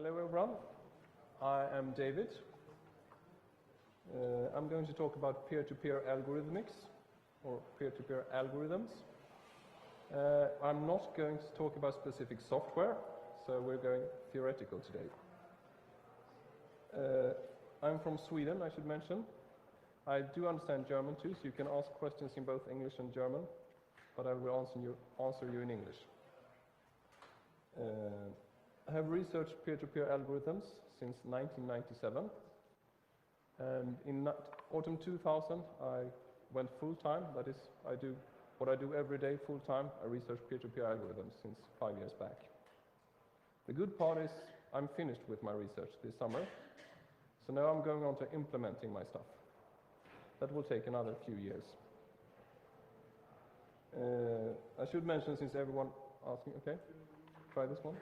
Hello everyone, I am David. I'm going to talk about peer-to-peer algorithmics or peer-to-peer algorithms. I'm not going to talk about specific software, so we're going theoretical today. I'm from Sweden, I should mention. I do understand German too, so you can ask questions in both English and German, but I will answer you in English. I have researched peer-to-peer algorithms since 1997, and in autumn 2000 I went full-time. That is, I do what I do every day full-time. I research peer-to-peer algorithms since 5 years back. The good part is I'm finished with my research this summer, so now I'm going on to implementing my stuff. That will take another few years. I should mention, since everyone asking, okay, try this one.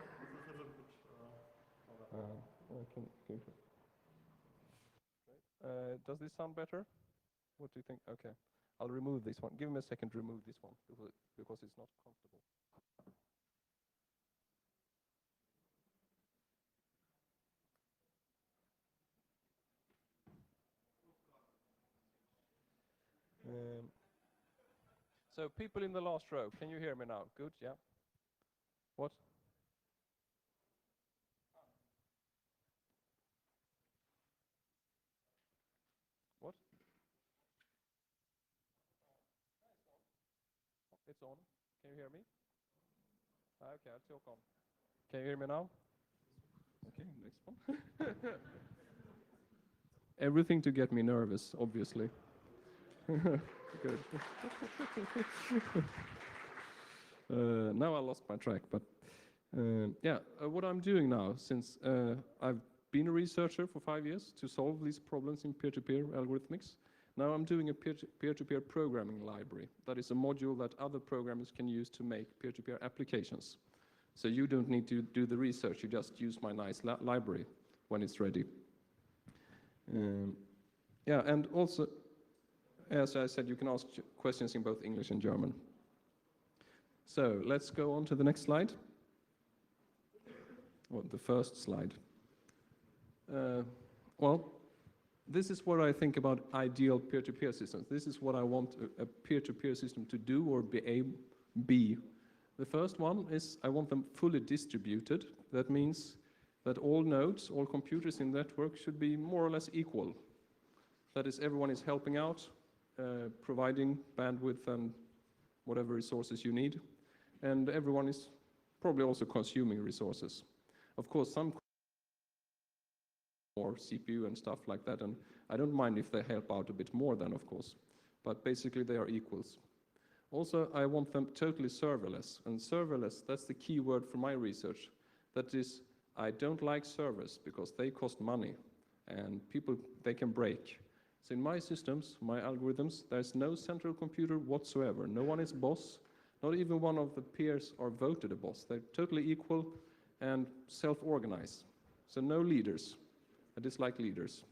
Does this sound better? What do you think? Okay, I'll remove this one. Give me a second to remove this one because it's not comfortable. So people in the last row, can you hear me now? Good, yeah. What? What? It's on. Can you hear me? Okay, I'll talk on. Can you hear me now? Okay, next one. Everything to get me nervous, obviously. Good. Now I lost my track, but what I'm doing now, since I've been a researcher for 5 years to solve these problems in peer-to-peer algorithmics, now I'm doing a peer-to-peer programming library. That is a module that other programmers can use to make peer-to-peer applications. So you don't need to do the research, you just use my nice library when it's ready. And also, as I said, you can ask questions in both English and German. So let's go on to the next slide. Well, the first slide. This is what I think about ideal peer-to-peer systems. This is what I want a peer-to-peer system to do or be. The first one is I want them fully distributed. That means that all nodes, all computers in the network should be more or less equal. That is, everyone is helping out, providing bandwidth and whatever resources you need, and everyone is probably also consuming resources. Of course, some more CPU and stuff like that, and I don't mind if they help out a bit more then, of course, but basically they are equals. Also, I want them totally serverless, and serverless, that's the key word for my research. That is, I don't like servers because they cost money, and they can break. So in my systems, my algorithms, there's no central computer whatsoever. No one is boss. Not even one of the peers are voted a boss. They're totally equal and self-organized. So no leaders. I dislike leaders.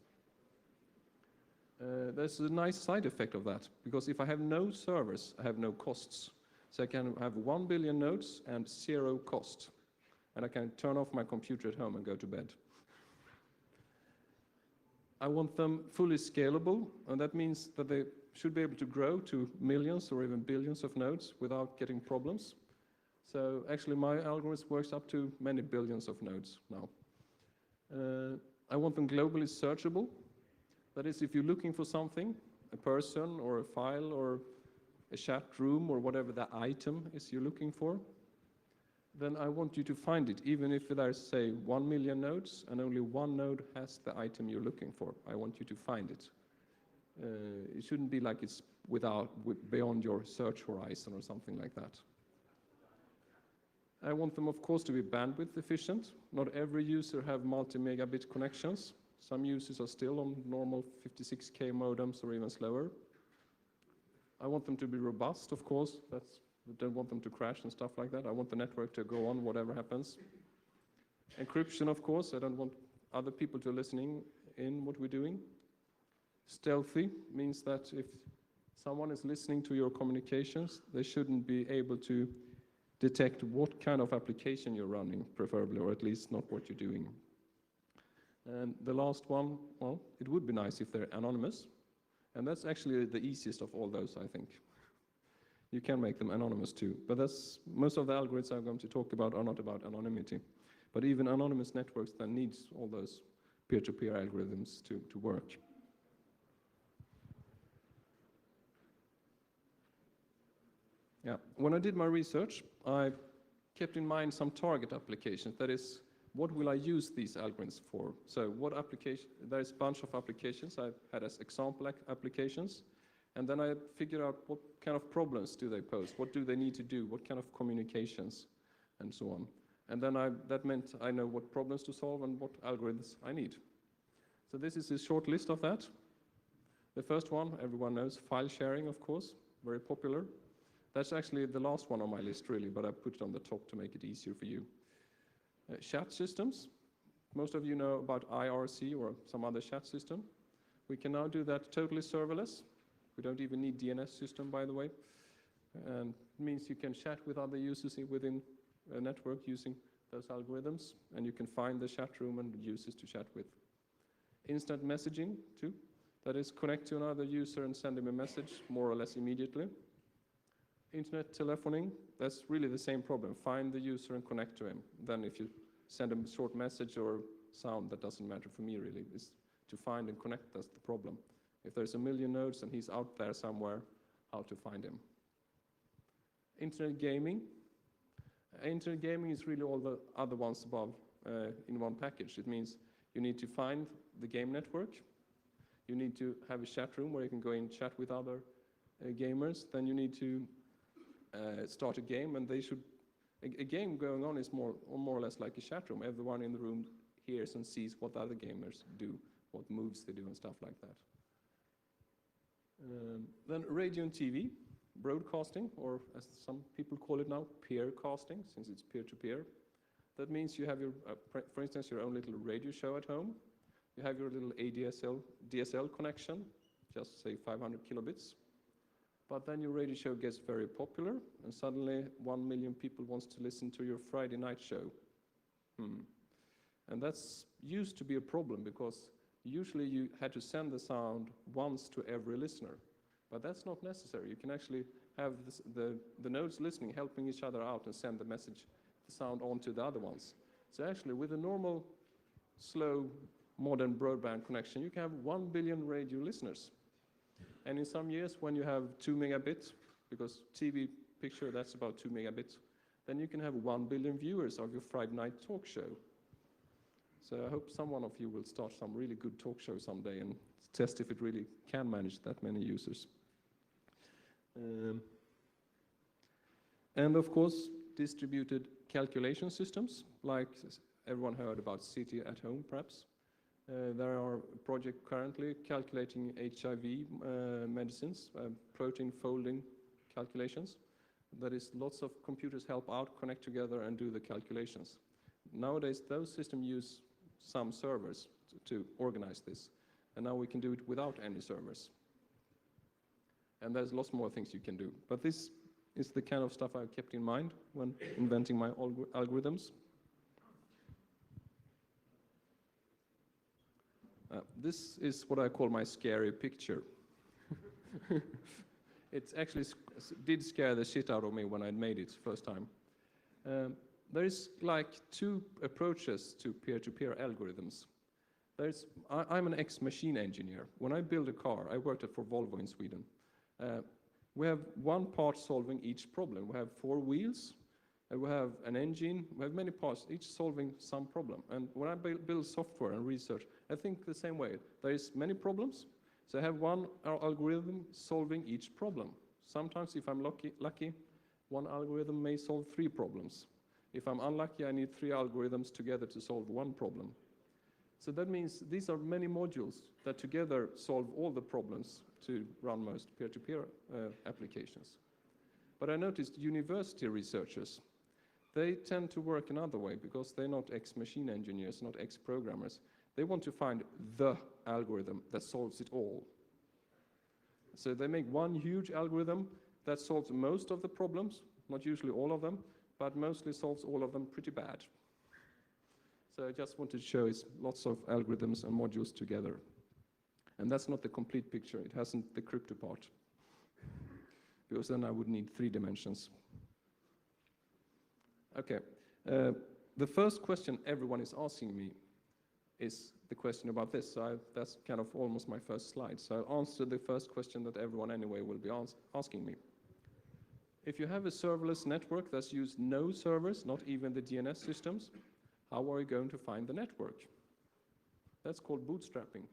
There's a nice side effect of that, because if I have no servers, I have no costs. So I can have 1 billion nodes and 0 cost. And I can turn off my computer at home and go to bed. I want them fully scalable, and that means that they should be able to grow to millions or even billions of nodes without getting problems. So actually my algorithm works up to many billions of nodes now. I want them globally searchable. That is, if you're looking for something, a person or a file or a chat room or whatever the item is you're looking for, then I want you to find it, even if there's, say, 1 million nodes and only one node has the item you're looking for. I want you to find it. It shouldn't be like it's beyond your search horizon or something like that. I want them, of course, to be bandwidth efficient. Not every user have multi-megabit connections. Some users are still on normal 56K modems or even slower. I want them to be robust, of course. I don't want them to crash and stuff like that. I want the network to go on whatever happens. Encryption, of course. I don't want other people to listening in what we're doing. Stealthy means that if someone is listening to your communications, they shouldn't be able to detect what kind of application you're running, preferably, or at least not what you're doing. And the last one, well, it would be nice if they're anonymous. And that's actually the easiest of all those, I think. You can make them anonymous too, but most of the algorithms I'm going to talk about are not about anonymity. But even anonymous networks then needs all those peer-to-peer algorithms to work. Yeah, when I did my research, I kept in mind some target applications. That is, what will I use these algorithms for? So what application, there's a bunch of applications I had as example applications. And then I figured out what kind of problems do they pose, what do they need to do, what kind of communications, and so on. And then that meant I know what problems to solve and what algorithms I need. So this is a short list of that. The first one, everyone knows, file sharing, of course, very popular. That's actually the last one on my list, really, but I put it on the top to make it easier for you. Chat systems. Most of you know about IRC or some other chat system. We can now do that totally serverless. We don't even need DNS system, by the way. And it means you can chat with other users within a network using those algorithms, and you can find the chat room and users to chat with. Instant messaging, too. That is, connect to another user and send him a message, more or less immediately. Internet telephoning, that's really the same problem. Find the user and connect to him. Then if you send him a short message or sound, that doesn't matter for me, really. It's to find and connect, that's the problem. If there's a million nodes and he's out there somewhere, how to find him. Internet gaming. Internet gaming is really all the other ones above in one package. It means you need to find the game network. You need to have a chat room where you can go in and chat with other gamers. Then you need to start a game, and a game going on is more or less like a chat room. Everyone in the room hears and sees what other gamers do, what moves they do and stuff like that. Then radio and TV, broadcasting, or as some people call it now, peer casting, since it's peer-to-peer. That means you have your, for instance, your own little radio show at home. You have your little DSL connection, just say 500 kilobits. But then your radio show gets very popular, and suddenly 1 million people wants to listen to your Friday night show. And that's used to be a problem, because usually you had to send the sound once to every listener. But that's not necessary. You can actually have the nodes listening, helping each other out and send the message, the sound on to the other ones. So actually, with a normal, slow, modern broadband connection, you can have 1 billion radio listeners. And in some years, when you have 2 megabits, because TV picture, that's about 2 megabits, then you can have 1 billion viewers of your Friday night talk show. So I hope someone of you will start some really good talk show someday and test if it really can manage that many users. And of course, distributed calculation systems, like everyone heard about City at Home, perhaps. There are a project currently calculating HIV medicines, protein folding calculations. That is, lots of computers help out, connect together, and do the calculations. Nowadays, those systems use some servers to organize this. And now we can do it without any servers. And there's lots more things you can do. But this is the kind of stuff I kept in mind when inventing my algorithms. This is what I call my scary picture. It actually did scare the shit out of me when I made it first time. There is like 2 approaches to peer-to-peer algorithms. I'm an ex-machine engineer. When I build a car, I worked for Volvo in Sweden. We have one part solving each problem. We have 4 wheels, and we have an engine. We have many parts, each solving some problem. And when I build software and research, I think the same way. There is many problems, so I have one algorithm solving each problem. Sometimes, if I'm lucky, one algorithm may solve 3 problems. If I'm unlucky, I need 3 algorithms together to solve 1 problem. So that means these are many modules that together solve all the problems to run most peer-to-peer applications. But I noticed university researchers, they tend to work another way, because they're not ex-machine engineers, not ex-programmers. They want to find the algorithm that solves it all. So they make one huge algorithm that solves most of the problems, not usually all of them, but mostly solves all of them pretty bad. So I just wanted to show it's lots of algorithms and modules together. And that's not the complete picture. It hasn't the crypto part. Because then I would need 3 dimensions. Okay. The first question everyone is asking me is the question about this. So that's kind of almost my first slide. So I'll answer the first question that everyone anyway will be asking me. If you have a serverless network that's used no servers, not even the DNS systems, how are you going to find the network? That's called bootstrapping.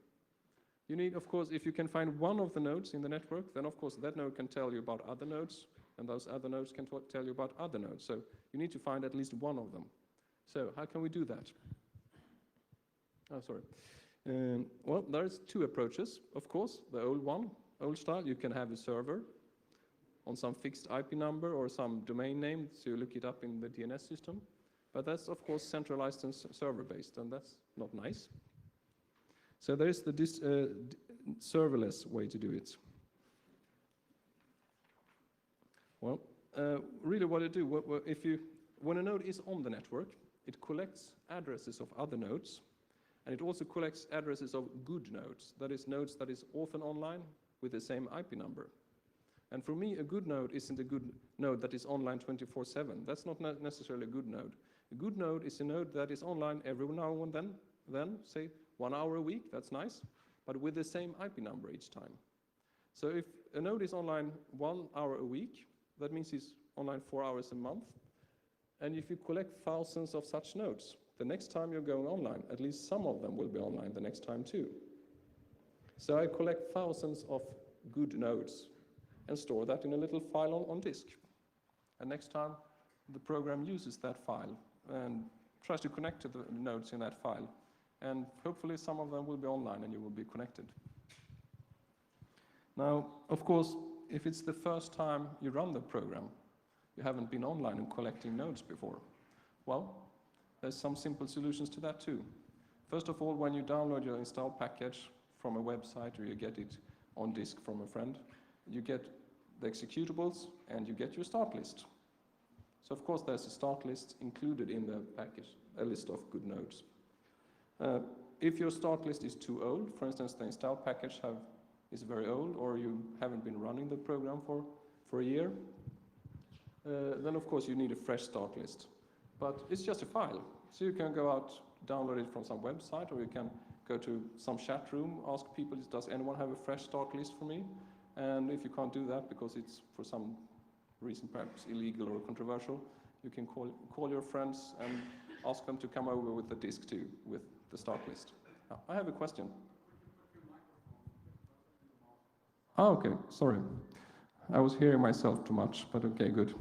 You need, of course, if you can find one of the nodes in the network, then of course that node can tell you about other nodes, and those other nodes can tell you about other nodes. So you need to find at least one of them. So how can we do that? Oh, sorry. Well, there's 2 approaches, of course. The old one, old style, you can have a server on some fixed IP number or some domain name, so you look it up in the DNS system. But that's, of course, centralized and server-based, and that's not nice. So there is the serverless way to do it. Well, really what it do, when a node is on the network, it collects addresses of other nodes, and it also collects addresses of good nodes, that is nodes that is often online with the same IP number. And for me, a good node isn't a good node that is online 24/7. That's not necessarily a good node. A good node is a node that is online every now and then, say 1 hour a week, that's nice, but with the same IP number each time. So if a node is online 1 hour a week, that means it's online 4 hours a month. And if you collect thousands of such nodes, the next time you're going online, at least some of them will be online the next time too. So I collect thousands of good nodes and store that in a little file on disk. And next time the program uses that file and tries to connect to the nodes in that file, and hopefully some of them will be online and you will be connected. Now, of course, if it's the first time you run the program, you haven't been online and collecting nodes before, well, there's some simple solutions to that too. First of all, when you download your install package from a website or you get it on disk from a friend, you get the executables and you get your start list. So of course there's a start list included in the package, a list of good nodes. If your start list is too old, for instance the install package is very old, or you haven't been running the program for a year, then of course you need a fresh start list. But it's just a file, so you can go out, download it from some website, or you can go to some chat room, ask people, does anyone have a fresh start list for me? And if you can't do that because it's for some reason perhaps illegal or controversial, you can call your friends and ask them to come over with the disk too, with the start list. I have a question. Oh, okay, sorry. I was hearing myself too much, but okay, good.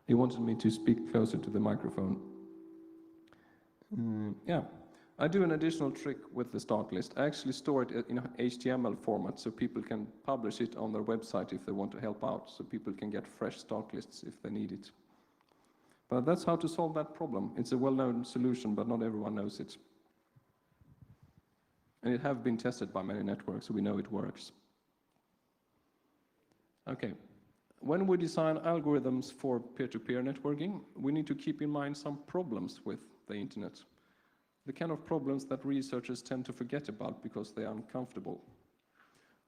He wanted me to speak closer to the microphone. Yeah, I do an additional trick with the start list. I actually store it in HTML format so people can publish it on their website if they want to help out, so people can get fresh start lists if they need it. But that's how to solve that problem. It's a well-known solution, but not everyone knows it. And it has been tested by many networks, so we know it works. Okay. When we design algorithms for peer-to-peer networking, we need to keep in mind some problems with the internet. The kind of problems that researchers tend to forget about because they are uncomfortable.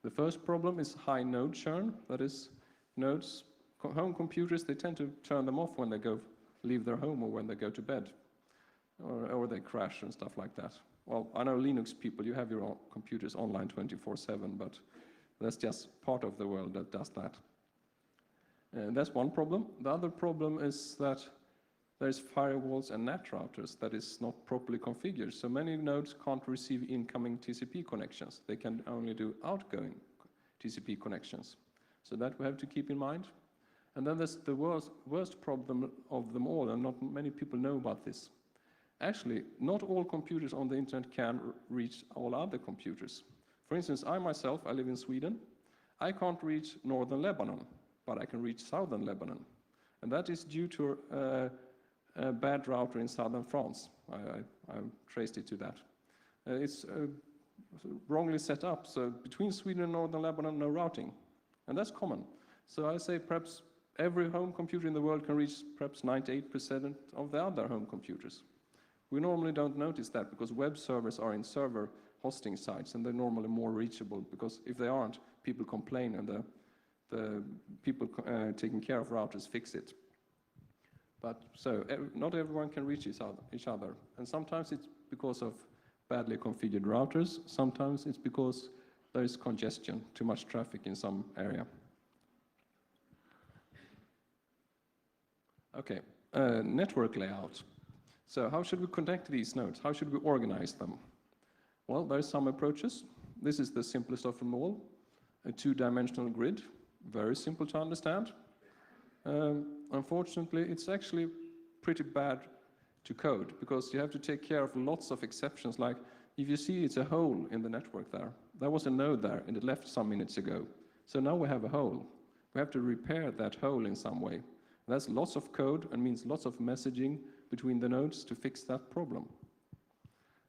The first problem is high node churn. That is, nodes, home computers, they tend to turn them off when they leave their home or when they go to bed, or they crash and stuff like that. Well, I know Linux people, you have your own computers online 24/7, but that's just part of the world that does that. That's one problem. The other problem is that there's firewalls and NAT routers that is not properly configured. So many nodes can't receive incoming TCP connections. They can only do outgoing TCP connections. So that we have to keep in mind. And then there's the worst problem of them all, and not many people know about this. Actually, not all computers on the internet can reach all other computers. For instance, I myself, I live in Sweden. I can't reach northern Lebanon, but I can reach southern Lebanon. And that is due to a bad router in southern France. I traced it to that. It's wrongly set up, so between Sweden and northern Lebanon, no routing. And that's common. So I say perhaps every home computer in the world can reach perhaps 98% of the other home computers. We normally don't notice that because web servers are in server hosting sites and they're normally more reachable, because if they aren't, people complain and the people taking care of routers fix it. But so not everyone can reach each other. And sometimes it's because of badly configured routers. Sometimes it's because there is congestion, too much traffic in some area. Okay, network layout. So how should we connect these nodes? How should we organize them? Well, there are some approaches. This is the simplest of them all, a two-dimensional grid, very simple to understand. Unfortunately, it's actually pretty bad to code because you have to take care of lots of exceptions, like if you see it's a hole in the network there was a node there and it left some minutes ago. So now we have a hole. We have to repair that hole in some way. That's lots of code and means lots of messaging between the nodes to fix that problem.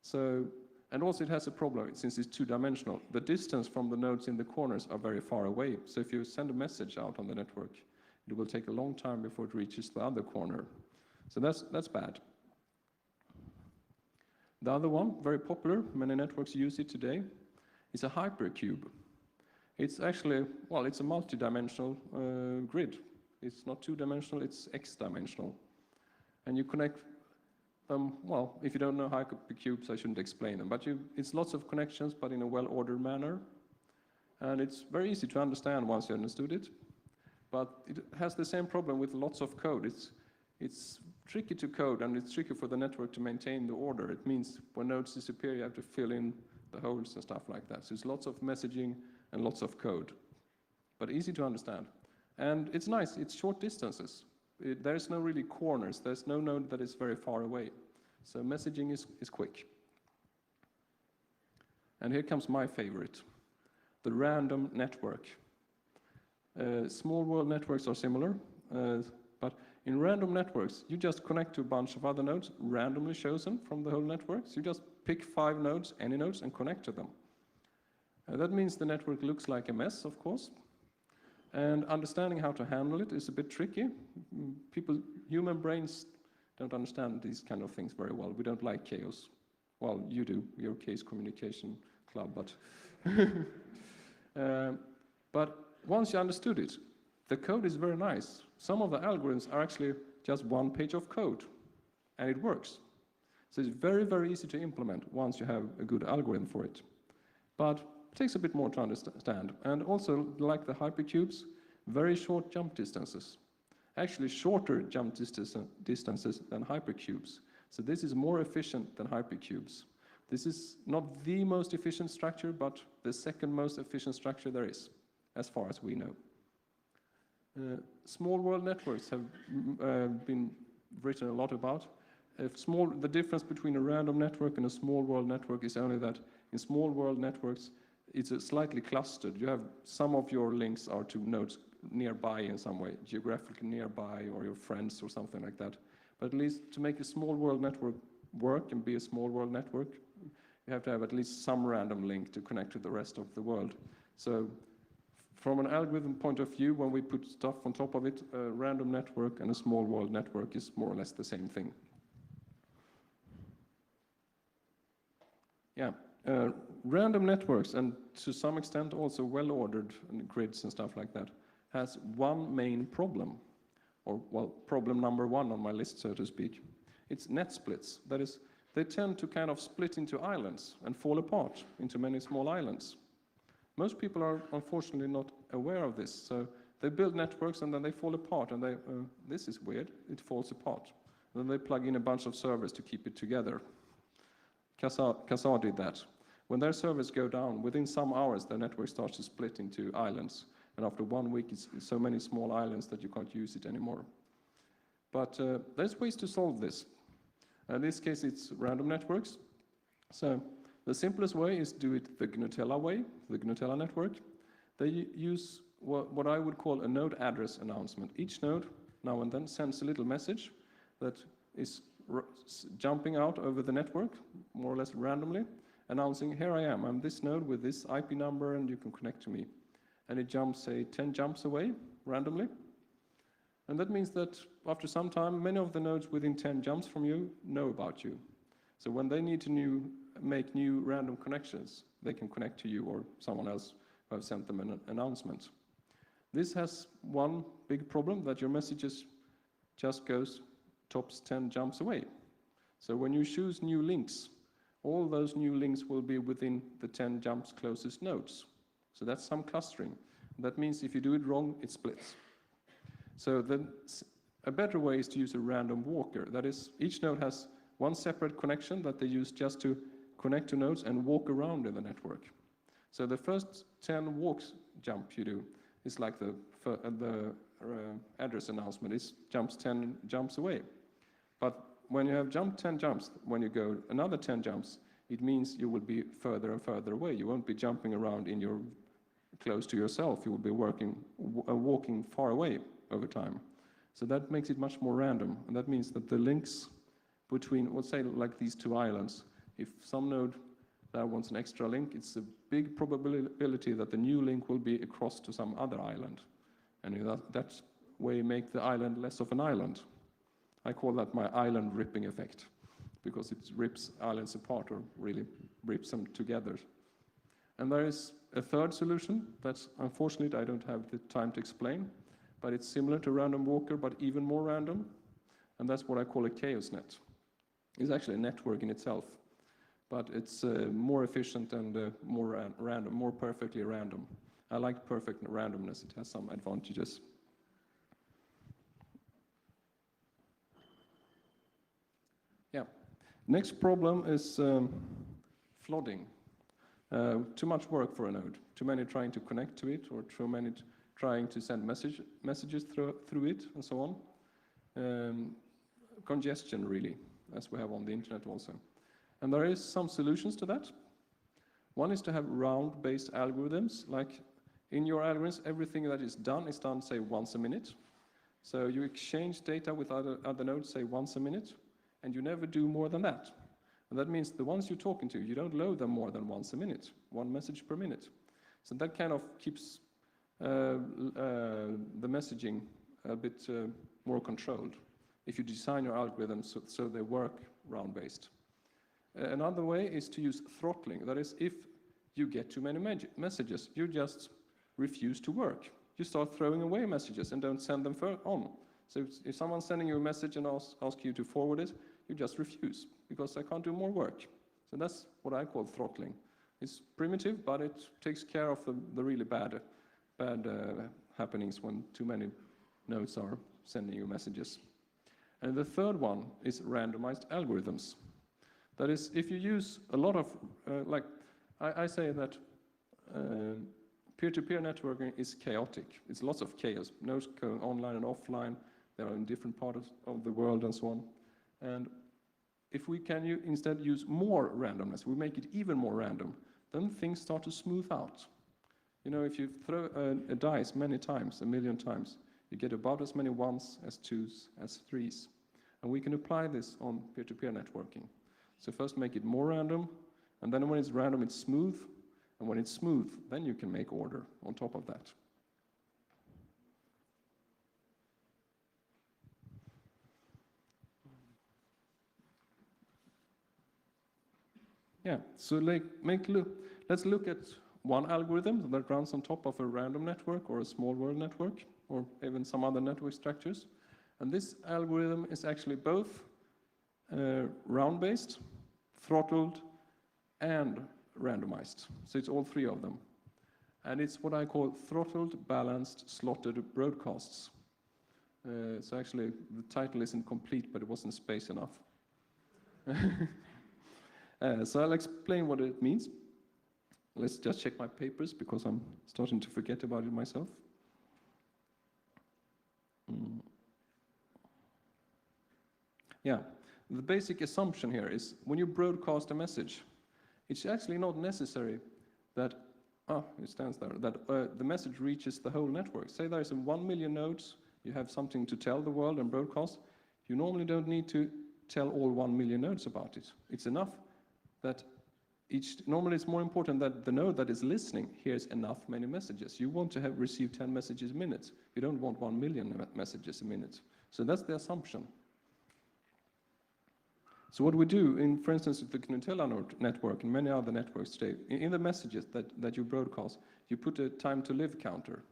So, and also it has a problem since it's two-dimensional. The distance from the nodes in the corners are very far away. So if you send a message out on the network, it will take a long time before it reaches the other corner. So that's bad. The other one, very popular, many networks use it today, is a hypercube. It's actually, well, it's a multi-dimensional grid. It's not two-dimensional, it's x-dimensional. And you connect them, well, if you don't know hypercubes, I shouldn't explain them, but it's lots of connections, but in a well-ordered manner. And it's very easy to understand once you understood it. But it has the same problem with lots of code. It's tricky to code, and it's tricky for the network to maintain the order. It means when nodes disappear, you have to fill in the holes and stuff like that. So it's lots of messaging and lots of code, but easy to understand. And it's nice, it's short distances. There's no really corners. There's no node that is very far away. So messaging is quick. And here comes my favorite, the random network. Small world networks are similar, but in random networks, you just connect to a bunch of other nodes, randomly chosen from the whole network. So you just pick 5 nodes, any nodes, and connect to them. That means the network looks like a mess, of course. And understanding how to handle it is a bit tricky. Human brains don't understand these kind of things very well. We don't like chaos. Well, you do, you're a case communication club, but... but once you understood it, the code is very nice. Some of the algorithms are actually just 1 page of code, and it works. So it's very, very easy to implement once you have a good algorithm for it. But it takes a bit more to understand. And also, like the hypercubes, very short jump distances. Actually shorter jump distances than hypercubes. So this is more efficient than hypercubes. This is not the most efficient structure, but the second most efficient structure there is, as far as we know. Small world networks have been written a lot about. The difference between a random network and a small world network is only that in small world networks, it's slightly clustered. You have some of your links are to nodes nearby in some way, geographically nearby, or your friends or something like that. But at least to make a small world network work and be a small world network, you have to have at least some random link to connect to the rest of the world. So from an algorithm point of view, when we put stuff on top of it, a random network and a small world network is more or less the same thing. Yeah, random networks, and to some extent also well-ordered grids and stuff like that, has one main problem, or well, problem number 1 on my list, so to speak. It's net splits. That is, they tend to kind of split into islands and fall apart into many small islands. Most people are unfortunately not aware of this, so they build networks and then they fall apart, and this is weird, it falls apart. And then they plug in a bunch of servers to keep it together. Kazaa did that. When their servers go down, within some hours, their network starts to split into islands. And after 1 week, it's so many small islands that you can't use it anymore. But there's ways to solve this. In this case, it's random networks. So the simplest way is to do it the Gnutella way, the Gnutella network. They use what I would call a node address announcement. Each node, now and then, sends a little message that is jumping out over the network, more or less randomly, announcing, here I am, I'm this node with this IP number and you can connect to me. And it jumps, say, 10 jumps away randomly. And that means that after some time, many of the nodes within 10 jumps from you know about you. So when they need to make new random connections, they can connect to you or someone else who have sent them an announcement. This has one big problem, that your messages just goes tops 10 jumps away. So when you choose new links, all those new links will be within the 10 jumps closest nodes. So that's some clustering. That means if you do it wrong, it splits. So then a better way is to use a random walker. That is, each node has one separate connection that they use just to connect to nodes and walk around in the network. So the first 10 walks jump you do is like the address announcement. It jumps 10 jumps away. But when you have jumped 10 jumps, when you go another 10 jumps, it means you will be further and further away. You won't be jumping around in your close to yourself. You will be walking far away over time. So that makes it much more random. And that means that the links between, let's say like these two islands, if some node that wants an extra link, it's a big probability that the new link will be across to some other island. And that way make the island less of an island. I call that my island ripping effect, because it rips islands apart or really rips them together. And there is a third solution that unfortunately I don't have the time to explain, but it's similar to random walker, but even more random. And that's what I call a chaos net. It's actually a network in itself, but it's more efficient and more random, more perfectly random. I like perfect randomness. It has some advantages. Yeah. Next problem is flooding. Too much work for a node. Too many trying to connect to it, or too many trying to send messages through it, and so on. Congestion, really, as we have on the internet also. And there is some solutions to that. One is to have round-based algorithms. Like in your algorithms, everything that is done, say, once a minute. So you exchange data with other nodes, say, once a minute, and you never do more than that. And that means the ones you're talking to, you don't load them more than once a minute, one message per minute. So that kind of keeps the messaging a bit more controlled if you design your algorithms so they work round-based. Another way is to use throttling. That is, if you get too many messages, you just refuse to work. You start throwing away messages and don't send them on. So if someone's sending you a message and asks you to forward it, you just refuse, because I can't do more work. So that's what I call throttling. It's primitive, but it takes care of the really bad happenings when too many nodes are sending you messages. And the third one is randomized algorithms. That is, if you use a lot of, like I say that peer-to-peer networking is chaotic. It's lots of chaos. Nodes going online and offline. They are in different parts of the world and so on. And if we can instead use more randomness, we make it even more random, then things start to smooth out. You know, if you throw a dice many times, 1,000,000 times, you get about as many ones as twos as threes. And we can apply this on peer-to-peer networking. So first make it more random, and then when it's random, it's smooth. And when it's smooth, then you can make order on top of that. Yeah, so let's look at one algorithm that runs on top of a random network or a small world network, or even some other network structures. And this algorithm is actually both round-based, throttled, and randomized. So it's all three of them. And it's what I call throttled, balanced, slotted broadcasts. So actually, the title isn't complete, but it wasn't space enough. So I'll explain what it means. Let's just check my papers, because I'm starting to forget about it myself. Yeah, the basic assumption here is when you broadcast a message, it's actually not necessary that, it stands there, that the message reaches the whole network. Say there's 1 million nodes, you have something to tell the world and broadcast, you normally don't need to tell all 1 million nodes about it. It's enough that normally it's more important that the node that is listening hears many messages. You want to receive 10 messages a minute. You don't want 1 million messages a minute. So that's the assumption. So what we do, for instance, with the Nutella network and many other networks today, in the messages that you broadcast, you put a time to live counter.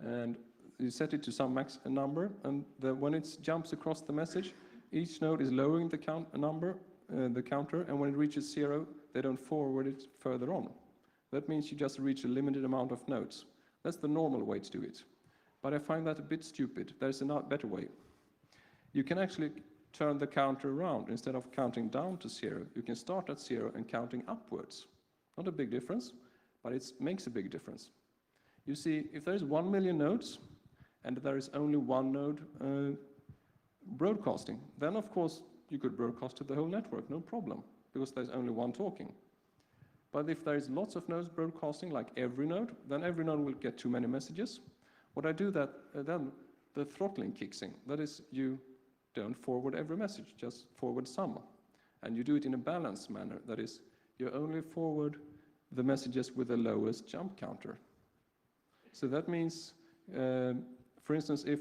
And you set it to some max number, and when it jumps across the message, each node is lowering the counter, and when it reaches 0, they don't forward it further on. That means you just reach a limited amount of nodes. That's the normal way to do it. But I find that a bit stupid. There's a better way. You can actually turn the counter around. Instead of counting down to 0, you can start at 0 and counting upwards. Not a big difference, but it makes a big difference. You see, if there is 1 million nodes, and there is only one node broadcasting, then of course you could broadcast to the whole network, no problem, because there's only one talking. But if there is lots of nodes broadcasting, like every node, then every node will get too many messages. What I do then the throttling kicks in. That is, you don't forward every message, just forward some. And you do it in a balanced manner. That is, you only forward the messages with the lowest jump counter. So that means, for instance, if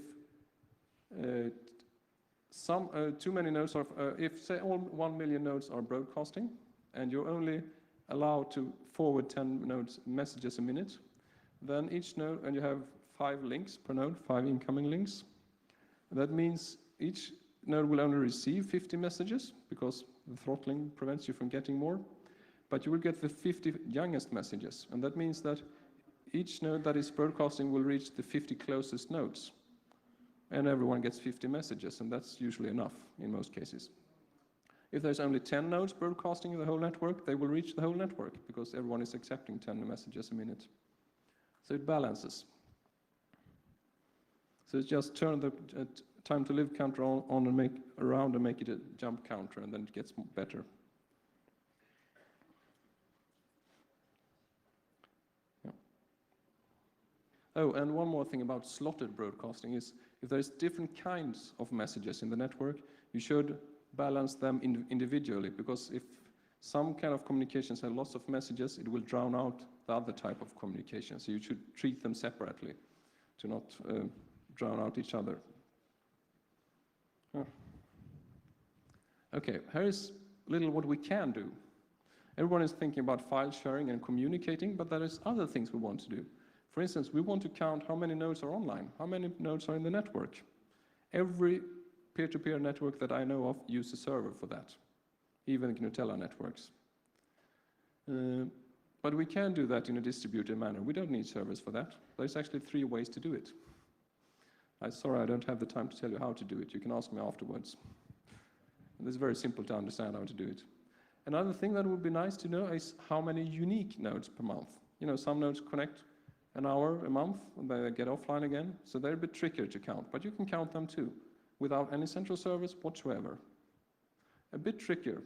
too many nodes are, if say all 1 million nodes are broadcasting, and you're only allowed to forward 10 messages a minute, then each node, and you have 5 links per node, 5 incoming links. That means each node will only receive 50 messages, because the throttling prevents you from getting more, but you will get the 50 youngest messages, and that means that each node that is broadcasting will reach the 50 closest nodes, and everyone gets 50 messages, and that's usually enough in most cases. If there's only 10 nodes broadcasting in the whole network, they will reach the whole network, because everyone is accepting 10 messages a minute. So it balances. So it's just turn the time to live counter on and make it a jump counter, and then it gets better. Yeah. Oh, and one more thing about slotted broadcasting is, if there's different kinds of messages in the network, you should balance them individually, because if some kind of communications have lots of messages, it will drown out the other type of communication. So you should treat them separately to not drown out each other. Oh. Okay, here is a little what we can do. Everyone is thinking about file sharing and communicating, but there is other things we want to do. For instance, we want to count how many nodes are online, how many nodes are in the network. Every peer-to-peer network that I know of uses a server for that, even Nutella networks. But we can do that in a distributed manner. We don't need servers for that. There's actually 3 ways to do it. I'm sorry, I don't have the time to tell you how to do it. You can ask me afterwards. And it's very simple to understand how to do it. Another thing that would be nice to know is how many unique nodes per month. You know, some nodes connect an hour a month, and they get offline again, so they're a bit trickier to count, but you can count them too, without any central service whatsoever. A bit trickier,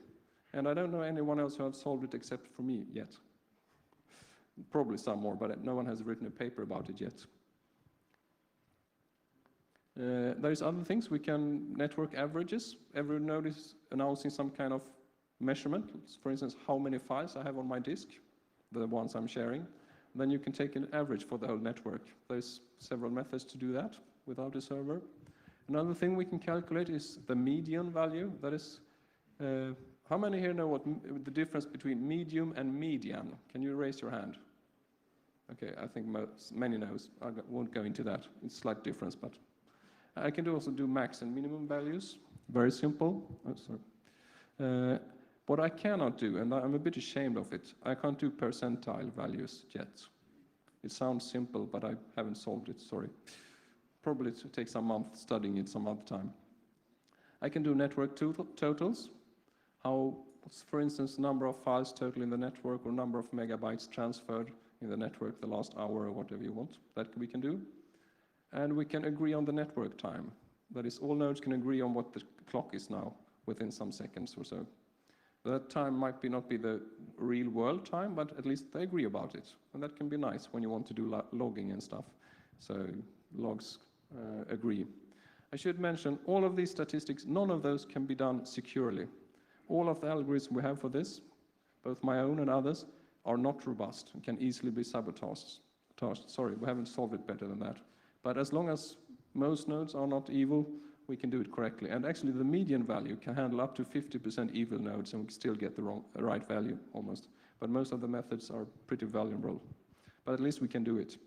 and I don't know anyone else who has solved it except for me yet. Probably some more, but no one has written a paper about it yet. There's other things. We can network averages. Every node is announcing some kind of measurement. For instance, how many files I have on my disk, the ones I'm sharing. Then you can take an average for the whole network. There's several methods to do that without a server. Another thing we can calculate is the median value. That is, how many here know what the difference between medium and median? Can you raise your hand? Okay, I think many knows. I won't go into that. It's a slight difference, but I can also do max and minimum values. Very simple. Oh, sorry. What I cannot do, and I'm a bit ashamed of it, I can't do percentile values yet. It sounds simple, but I haven't solved it, sorry. Probably to take some months studying it some other time. I can do network totals. How, for instance, number of files total in the network or number of megabytes transferred in the network the last hour or whatever you want. That we can do. And we can agree on the network time. That is, all nodes can agree on what the clock is now within some seconds or so. That time might not be the real world time, but at least they agree about it. And that can be nice when you want to do logging and stuff. So logs agree. I should mention, all of these statistics, none of those can be done securely. All of the algorithms we have for this, both my own and others, are not robust and can easily be sabotaged. Sorry, we haven't solved it better than that. But as long as most nodes are not evil, we can do it correctly. And actually the median value can handle up to 50% evil nodes and we can still get the right value almost. But most of the methods are pretty vulnerable. But at least we can do it.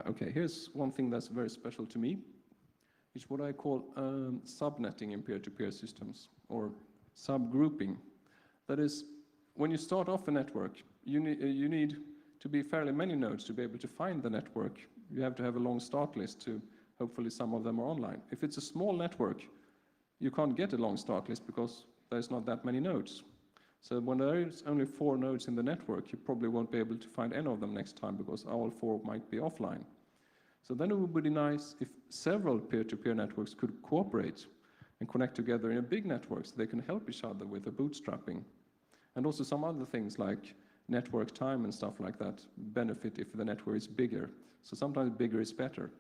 Okay, here's one thing that's very special to me. It's what I call subnetting in peer-to-peer systems, or subgrouping. That is, when you start off a network, you need to be fairly many nodes to be able to find the network. You have to have a long start list to, hopefully some of them are online. If it's a small network, you can't get a long start list because there's not that many nodes. So when there is only 4 nodes in the network, you probably won't be able to find any of them next time because all 4 might be offline. So then it would be nice if several peer-to-peer networks could cooperate and connect together in a big network so they can help each other with the bootstrapping. And also some other things like network time and stuff like that benefit if the network is bigger. So sometimes bigger is better.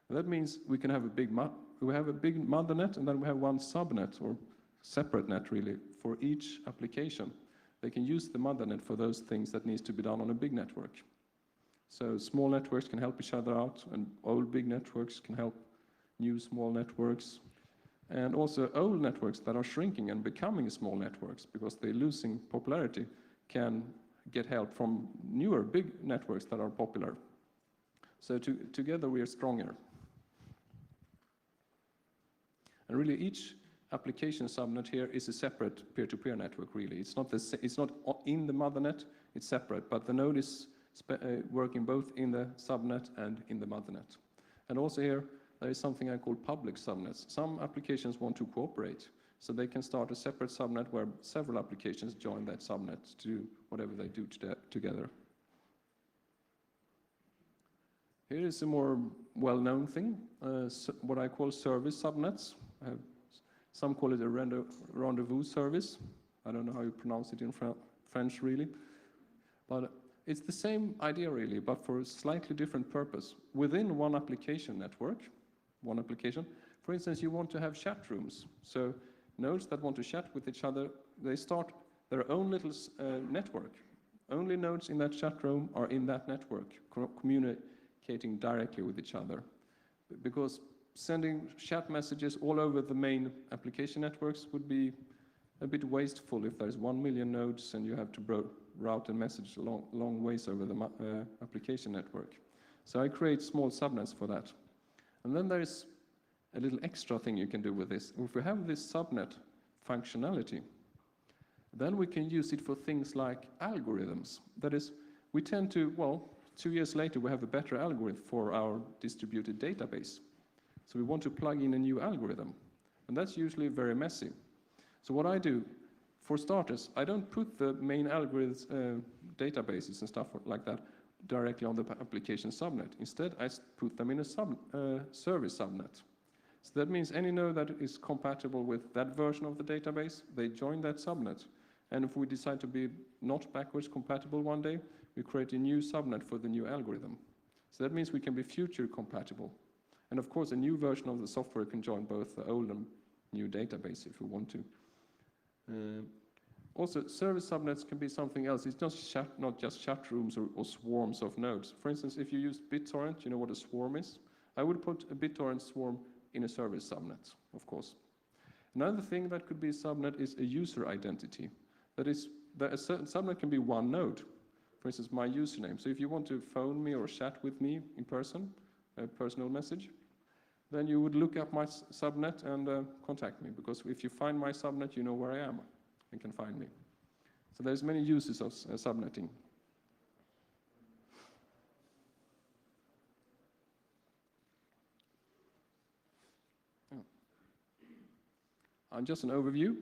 And that means we can have a big mother net, and then we have one subnet, or separate net really, for each application. They can use the mother net for those things that needs to be done on a big network. So small networks can help each other out, and old big networks can help new small networks. And also old networks that are shrinking and becoming small networks because they're losing popularity can get help from newer big networks that are popular. So together we are stronger. And really each application subnet here is a separate peer-to-peer network really. It's not in the mother net, it's separate, but the node is working both in the subnet and in the mother net. And also here, there is something I call public subnets. Some applications want to cooperate, so they can start a separate subnet where several applications join that subnet to do whatever they do together. Here is a more well-known thing, what I call service subnets. Some call it a rendezvous service. I don't know how you pronounce it in French really. But it's the same idea really, but for a slightly different purpose. Within one application network, for instance, you want to have chat rooms. So nodes that want to chat with each other, they start their own little network. Only nodes in that chat room are in that network, communicating directly with each other. Because sending chat messages all over the main application networks would be a bit wasteful if there's 1 million nodes and you have to route a message long ways over the application network. So I create small subnets for that. And then there's a little extra thing you can do with this. If we have this subnet functionality, then we can use it for things like algorithms. That is, we tend to, well, 2 years later we have a better algorithm for our distributed database. So we want to plug in a new algorithm. And that's usually very messy. So what I do, for starters, I don't put the main algorithms, databases and stuff like that directly on the application subnet. Instead, I put them in a service subnet. So that means any node that is compatible with that version of the database, they join that subnet. And if we decide to be not backwards compatible one day, we create a new subnet for the new algorithm. So that means we can be future compatible. And of course, a new version of the software can join both the old and new database if we want to. Also, service subnets can be something else. It's not just chat rooms or swarms of nodes. For instance, if you use BitTorrent, you know what a swarm is? I would put a BitTorrent swarm in a service subnet, of course. Another thing that could be a subnet is a user identity. That is, a certain subnet can be one node. For instance, my username. So if you want to phone me or chat with me in person, a personal message, then you would look up my subnet and contact me, because if you find my subnet, you know where I am and can find me. So there's many uses of subnetting. Just an overview.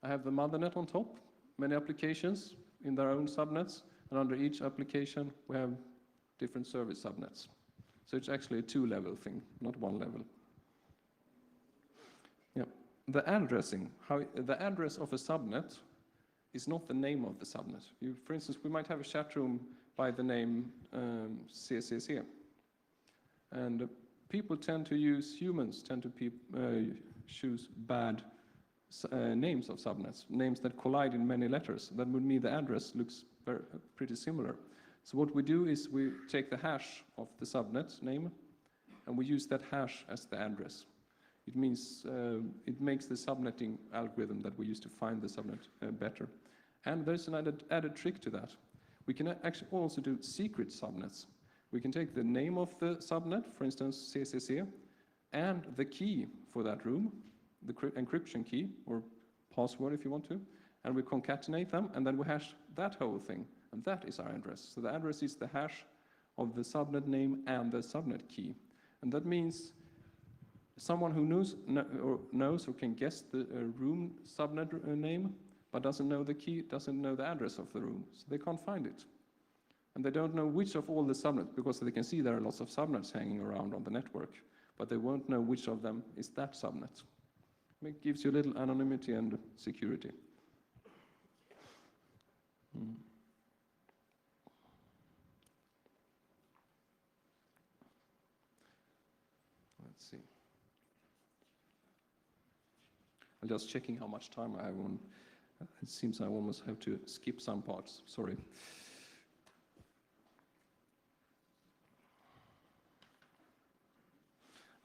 I have the mothernet on top, many applications in their own subnets, and under each application we have different service subnets. So it's actually a 2-level thing, not 1 level. Yeah. The addressing, the address of a subnet is not the name of the subnet. For instance, we might have a chat room by the name CCC. And humans tend to choose bad names of subnets, names that collide in many letters. That would mean the address looks pretty similar. So what we do is we take the hash of the subnet name and we use that hash as the address. It means it makes the subnetting algorithm that we use to find the subnet better. And there's an added trick to that. We can actually also do secret subnets. We can take the name of the subnet, for instance, CCC, and the key for that room, the encryption key, or password if you want to, and we concatenate them, and then we hash that whole thing, and that is our address. So the address is the hash of the subnet name and the subnet key. And that means someone who knows or can guess the room subnet name, but doesn't know the key, doesn't know the address of the room, so they can't find it. And they don't know which of all the subnets, because they can see there are lots of subnets hanging around on the network, but they won't know which of them is that subnet. It gives you a little anonymity and security. Let's see. I'm just checking how much time I have on. It seems I almost have to skip some parts. Sorry.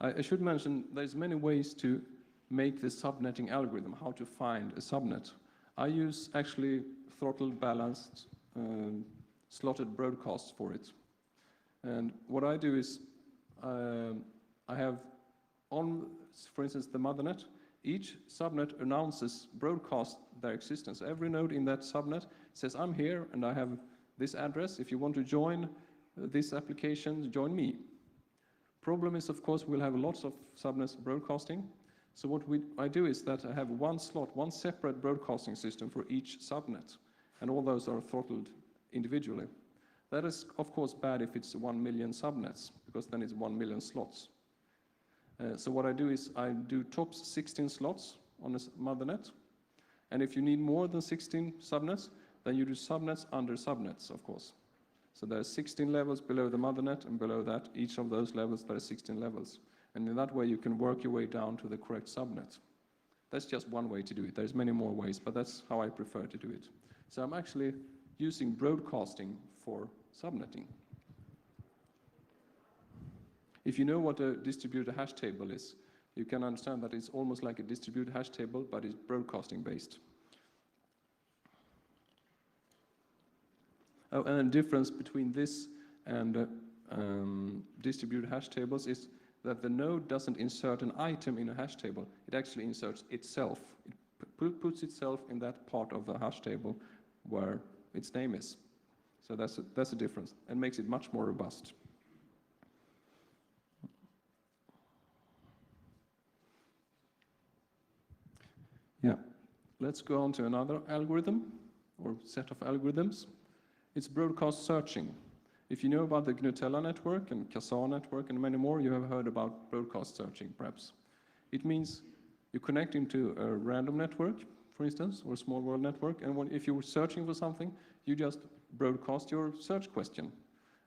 I should mention there's many ways to make the subnetting algorithm, how to find a subnet. I use actually throttled, balanced, slotted broadcasts for it. And what I do is I have on, for instance, the mothernet, each subnet announces, broadcasts their existence. Every node in that subnet says, I'm here and I have this address. If you want to join this application, join me. Problem is, of course, we'll have lots of subnets broadcasting. So what I do is that I have one slot, one separate broadcasting system for each subnet, and all those are throttled individually. That is, of course, bad if it's 1 million subnets, because then it's 1 million slots. So what I do is I do top 16 slots on a mothernet, and if you need more than 16 subnets, then you do subnets under subnets, of course. So there are 16 levels below the mothernet, and below that, each of those levels, there are 16 levels. And in that way, you can work your way down to the correct subnet. That's just one way to do it. There's many more ways, but that's how I prefer to do it. So I'm actually using broadcasting for subnetting. If you know what a distributed hash table is, you can understand that it's almost like a distributed hash table, but it's broadcasting based. Oh, and the difference between this and distributed hash tables is that the node doesn't insert an item in a hash table. It actually inserts itself. It puts itself in that part of the hash table where its name is. So that's a difference, and makes it much more robust. Yeah, let's go on to another algorithm, or set of algorithms. It's broadcast searching. If you know about the Gnutella network and Kazaa network and many more, you have heard about broadcast searching, perhaps. It means you connect into a random network, for instance, or a small world network, and if you were searching for something, you just broadcast your search question.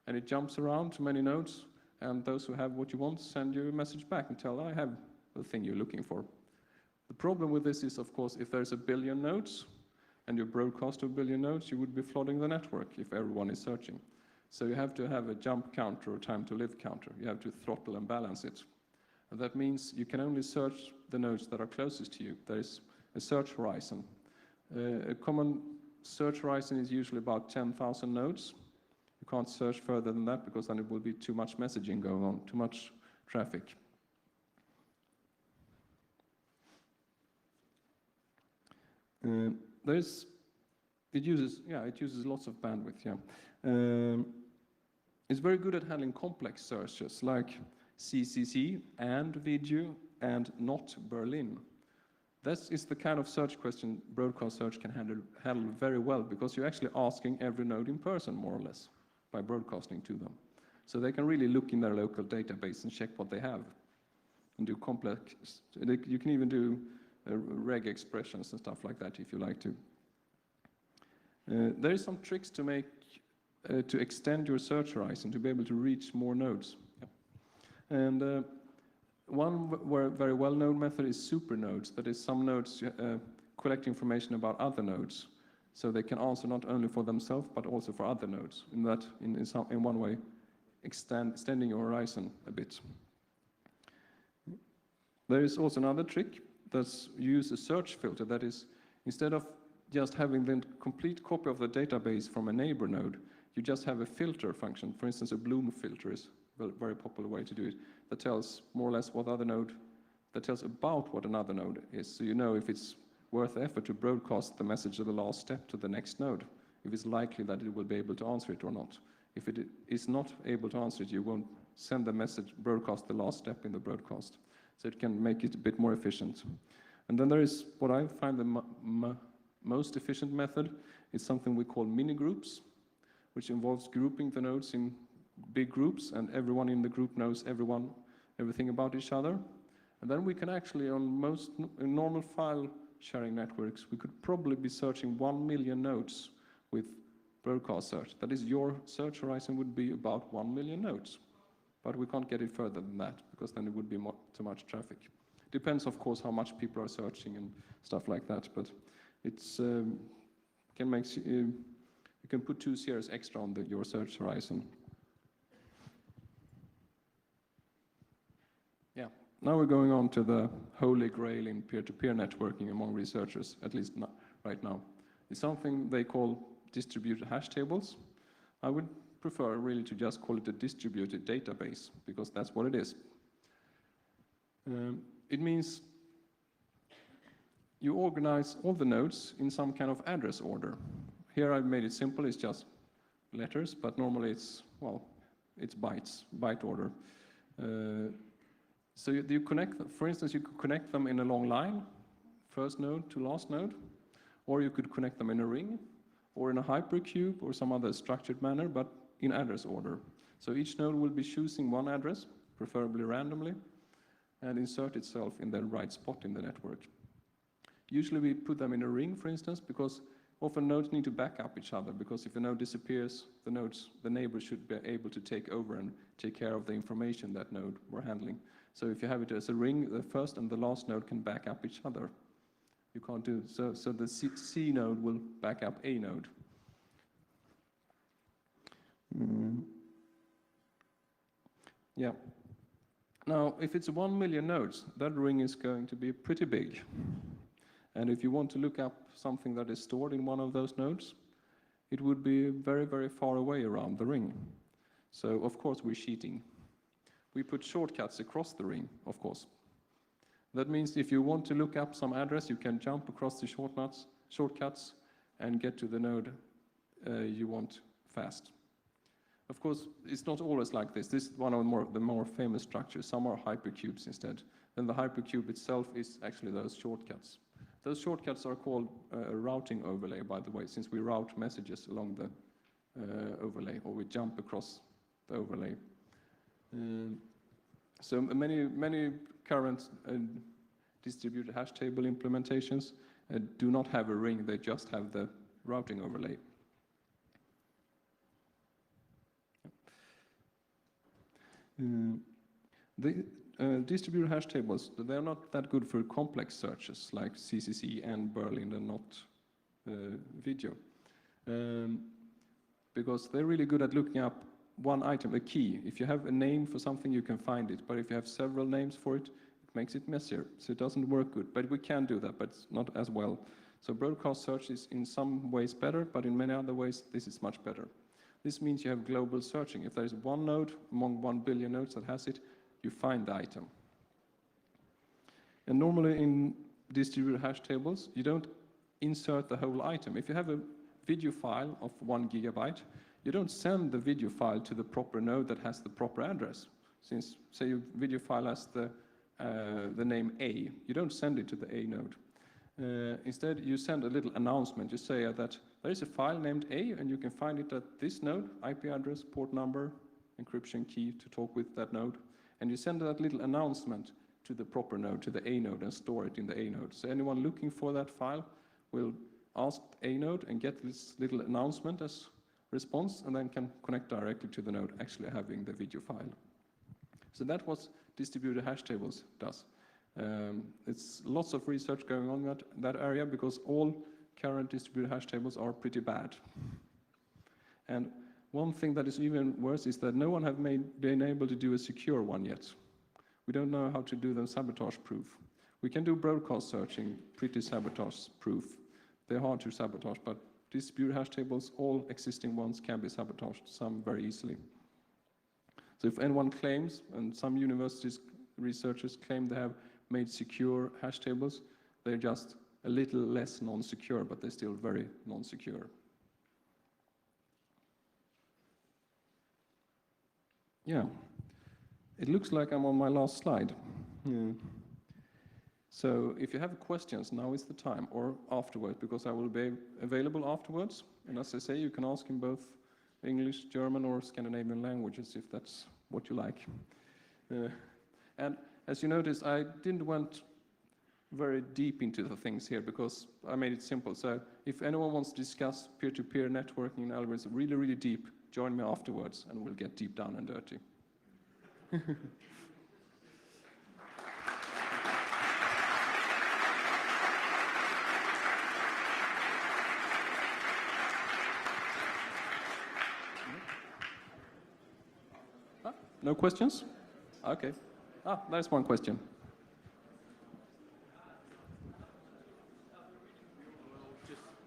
And it jumps around to many nodes, and those who have what you want send you a message back and tell, I have the thing you're looking for. The problem with this is, of course, if there's 1 billion nodes, and you broadcast to 1 billion nodes, you would be flooding the network if everyone is searching. So you have to have a jump counter or time to live counter. You have to throttle and balance it. And that means you can only search the nodes that are closest to you. There is a search horizon. A common search horizon is usually about 10,000 nodes. You can't search further than that because then it will be too much messaging going on, too much traffic. It uses lots of bandwidth, yeah. It's very good at handling complex searches like CCC and video and not Berlin. This is the kind of search question broadcast search can handle very well, because you're actually asking every node in person, more or less, by broadcasting to them. So they can really look in their local database and check what they have and do complex. You can even do reg expressions and stuff like that if you like to. There is some tricks to make to extend your search horizon to be able to reach more nodes. Yeah. And One very well-known method is supernodes. That is, some nodes collect information about other nodes, so they can answer not only for themselves but also for other nodes. In that, in one way, extending your horizon a bit. There is also another trick that's use a search filter. That is, instead of just having the complete copy of the database from a neighbor node, you just have a filter function. For instance, a Bloom filter is a very popular way to do it, that tells more or less what other node, that tells about what another node is. So you know if it's worth the effort to broadcast the message of the last step to the next node, if it's likely that it will be able to answer it or not. If it is not able to answer it, you won't send the message, broadcast the last step in the broadcast. So it can make it a bit more efficient. And then there is what I find the most efficient method is something we call mini groups, which involves grouping the nodes in big groups, and everyone in the group knows everything about each other. And then we can actually, on most normal file sharing networks, we could probably be searching 1 million nodes with broadcast search. That is, your search horizon would be about 1 million nodes. But we can't get it further than that, because then it would be too much traffic. Depends, of course, how much people are searching and stuff like that, but it's can make you can put 2 zeros extra on your search horizon. Yeah. Now we're going on to the holy grail in peer-to-peer networking among researchers, at least right now. It's something they call distributed hash tables. I would prefer really to just call it a distributed database, because that's what it is. It means you organize all the nodes in some kind of address order. Here I've made it simple, it's just letters, but normally it's, well, it's bytes, byte order. So you connect, for instance, you could connect them in a long line, first node to last node, or you could connect them in a ring, or in a hypercube, or some other structured manner, but in address order. So each node will be choosing one address, preferably randomly, and insert itself in the right spot in the network. Usually we put them in a ring, for instance, because often nodes need to back up each other, because if a node disappears, the neighbor should be able to take over and take care of the information that node we're handling. So if you have it as a ring, the first and the last node can back up each other. You can't do so the C node will back up A node. Yeah. Now, if it's 1 million nodes, that ring is going to be pretty big. And if you want to look up something that is stored in one of those nodes, it would be very, very far away around the ring. So, of course, we're cheating. We put shortcuts across the ring, of course. That means if you want to look up some address, you can jump across the shortcuts and get to the node you want fast. Of course, it's not always like this. This is one of the more famous structures. Some are hypercubes instead. Then the hypercube itself is actually those shortcuts. Those shortcuts are called a routing overlay, by the way, since we route messages along the overlay, or we jump across the overlay. So many current distributed hash table implementations do not have a ring, they just have the routing overlay. The distributed hash tables, they're not that good for complex searches like CCC and Berlin and not video. Because they're really good at looking up one item, a key. If you have a name for something, you can find it. But if you have several names for it, it makes it messier. So it doesn't work good. But we can do that, but it's not as well. So broadcast search is in some ways better, but in many other ways, this is much better. This means you have global searching. If there is one node among 1 billion nodes that has it, you find the item. And normally in distributed hash tables, you don't insert the whole item. If you have a video file of 1 gigabyte, you don't send the video file to the proper node that has the proper address. Since, say, your video file has the name A, you don't send it to the A node. Instead, you send a little announcement. You say that there is a file named A, and you can find it at this node, IP address, port number, encryption key to talk with that node. And you send that little announcement to the proper node, to the A node, and store it in the A node. So anyone looking for that file will ask A node and get this little announcement as response, and then can connect directly to the node actually having the video file. So that was distributed hash tables does. It's lots of research going on in that area because all current distributed hash tables are pretty bad. And one thing that is even worse is that no one have been able to do a secure one yet. We don't know how to do them sabotage-proof. We can do broadcast searching, pretty sabotage-proof. They're hard to sabotage, but distributed hash tables, all existing ones can be sabotaged, some very easily. So if anyone claims, and some universities researchers claim they have made secure hash tables, they're just a little less non-secure, but they're still very non-secure. Yeah, it looks like I'm on my last slide. Yeah. So if you have questions, now is the time, or afterwards, because I will be available afterwards. And as I say, you can ask in both English, German, or Scandinavian languages, if that's what you like. And as you notice, I didn't went very deep into the things here, because I made it simple. So if anyone wants to discuss peer-to-peer networking algorithms really, really deep, join me afterwards, and we'll get deep down and dirty. No questions? Okay. There's one question.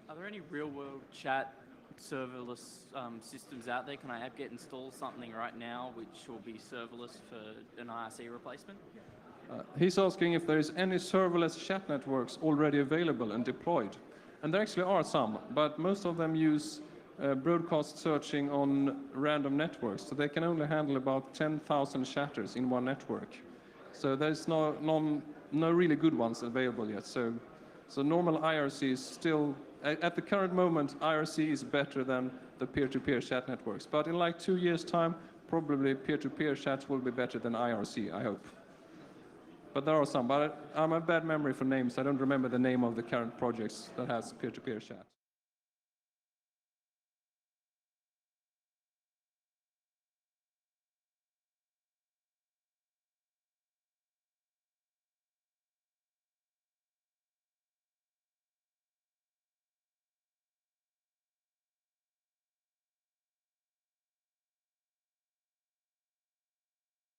Are there any real-world chat serverless systems out there? Can I apt-get install something right now which will be serverless for an IRC replacement? He's asking if there is any serverless chat networks already available and deployed. And there actually are some, but most of them use broadcast searching on random networks. So they can only handle about 10,000 chatters in one network. So there's no really good ones available yet. So normal IRC is still, at the current moment, IRC is better than the peer-to-peer chat networks. But in like 2 years' time, probably peer-to-peer chats will be better than IRC, I hope. But there are some, but I'm a bad memory for names. I don't remember the name of the current projects that has peer-to-peer chat.